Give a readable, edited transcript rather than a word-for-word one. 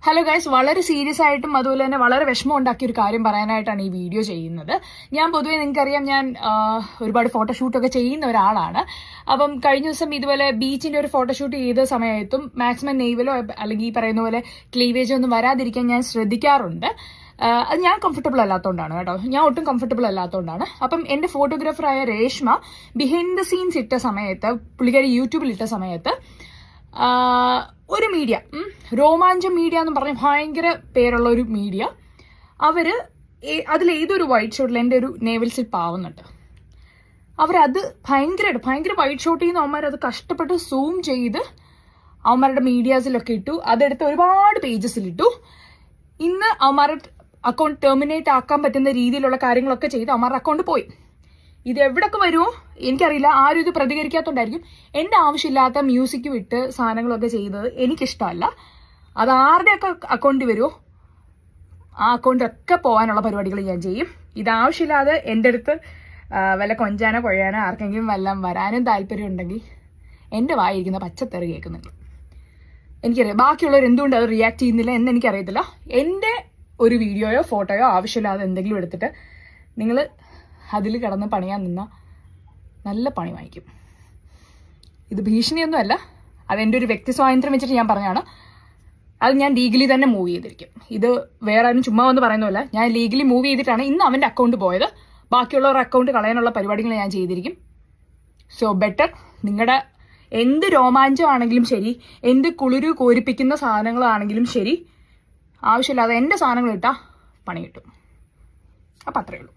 Hello guys, വളരെ serious ആയിട്ടും അതുപോലെ തന്നെ വളരെ വിഷമം ഉണ്ടാക്കിയ ഒരു കാര്യം പറയാനായിട്ടാണ് ഈ വീഡിയോ ചെയ്യുന്നത്. ഞാൻ പൊതുവെ നിങ്ങൾക്കറിയാം, ഞാൻ ഒരുപാട് ഫോട്ടോഷൂട്ടൊക്കെ ചെയ്യുന്ന ഒരാളാണ്. അപ്പം കഴിഞ്ഞ ദിവസം ഇതുപോലെ ബീച്ചിന്റെ ഒരു ഫോട്ടോഷൂട്ട് ചെയ്ത സമയത്തും മാക്സിമം നെയ്വലോ അല്ലെങ്കിൽ ഈ പറയുന്ന പോലെ ക്ലീവേജോ ഒന്നും വരാതിരിക്കാൻ ഞാൻ ശ്രദ്ധിക്കാറുണ്ട്. അത് ഞാൻ കംഫർട്ടബിൾ അല്ലാത്തതുകൊണ്ടാണ് കേട്ടോ, ഞാൻ ഒട്ടും കംഫർട്ടബിൾ അല്ലാത്തതുകൊണ്ടാണ്. അപ്പം എന്റെ ഫോട്ടോഗ്രാഫറായ രേഷ്മ ബിഹൈൻഡ് ദ സീൻസ് ഇട്ട സമയത്ത്, പുള്ളിക്കാരി യൂട്യൂബിൽ ഇട്ട സമയത്ത് ഒരു മീഡിയ, രോമാഞ്ചം മീഡിയ എന്ന് പറഞ്ഞ് ഭയങ്കര പേരുള്ള ഒരു മീഡിയ, അവര് അതിലേതൊരു വൈറ്റ് ഷോട്ടിൽ എൻ്റെ ഒരു നേവൽ സ്ലിപ്പ് ആവുന്നുണ്ട്. അവരത് ഭയങ്കര വൈറ്റ് ഷോട്ടിൽ നിന്ന് അവന്മാരത് കഷ്ടപ്പെട്ട് സൂം ചെയ്ത് അവന്മാരുടെ മീഡിയാസിലൊക്കെ ഇട്ടു. അതെടുത്ത് ഒരുപാട് പേജസിലിട്ടു. ഇന്ന് അവന്മാരുടെ അക്കൗണ്ട് ടെർമിനേറ്റ് ആക്കാൻ പറ്റുന്ന രീതിയിലുള്ള കാര്യങ്ങളൊക്കെ ചെയ്ത് അവന്മാരുടെ അക്കൗണ്ട് പോയി. ഇത് എവിടൊക്കെ വരുമോ എനിക്കറിയില്ല. ആരും ഇത് പ്രതികരിക്കാത്തോണ്ടായിരിക്കും. എൻ്റെ ആവശ്യമില്ലാത്ത മ്യൂസിക് വിട്ട് സാധനങ്ങളൊക്കെ ചെയ്തത് എനിക്കിഷ്ടമല്ല. അത് ആരുടെയൊക്കെ അക്കൗണ്ടിൽ വരുമോ ആ അക്കൗണ്ടൊക്കെ പോകാനുള്ള പരിപാടികൾ ഞാൻ ചെയ്യും. ഇതാവശ്യമില്ലാതെ എൻ്റെ അടുത്ത് വല്ല കൊഞ്ചാനോ കൊഴയാനോ ആർക്കെങ്കിലും വല്ലതും വരാനും താല്പര്യം ഉണ്ടെങ്കിൽ എൻ്റെ വായിരിക്കുന്ന പച്ചത്തെറി കേൾക്കുന്നുണ്ട്. എനിക്കറിയാം ബാക്കിയുള്ളവർ എന്തുകൊണ്ട് അത് റിയാക്ട് ചെയ്യുന്നില്ല എന്ന് എനിക്കറിയത്തില്ല. എൻ്റെ ഒരു വീഡിയോയോ ഫോട്ടോയോ ആവശ്യമില്ലാതെ എന്തെങ്കിലും എടുത്തിട്ട് നിങ്ങൾ അതിൽ കിടന്ന് പണിയാൻ നിന്ന നല്ല പണി വാങ്ങിക്കും. ഇത് ഭീഷണിയൊന്നുമല്ല, അതെൻ്റെ ഒരു വ്യക്തി സ്വാതന്ത്ര്യം വെച്ചിട്ട് ഞാൻ പറഞ്ഞാണ്. അത് ഞാൻ ലീഗലി തന്നെ മൂവ് ചെയ്തിരിക്കും. ഇത് വേറെ ആരും ചുമ്മാ വന്ന് പറയുന്നതല്ല, ഞാൻ ലീഗലി മൂവ് ചെയ്തിട്ടാണ് ഇന്ന് അവൻ്റെ അക്കൗണ്ട് പോയത്. ബാക്കിയുള്ളവരുടെ അക്കൗണ്ട് കളയാനുള്ള പരിപാടികൾ ഞാൻ ചെയ്തിരിക്കും. സോ ബെറ്റർ, നിങ്ങളുടെ എന്ത് രോമാഞ്ചമാണെങ്കിലും ശരി, എന്ത് കുളിരു കോരിപ്പിക്കുന്ന സാധനങ്ങളാണെങ്കിലും ശരി, ആവശ്യമില്ലാതെ എൻ്റെ സാധനങ്ങൾ ഇട്ടാൽ പണി കിട്ടും. അപ്പം അത്രയേ ഉള്ളൂ.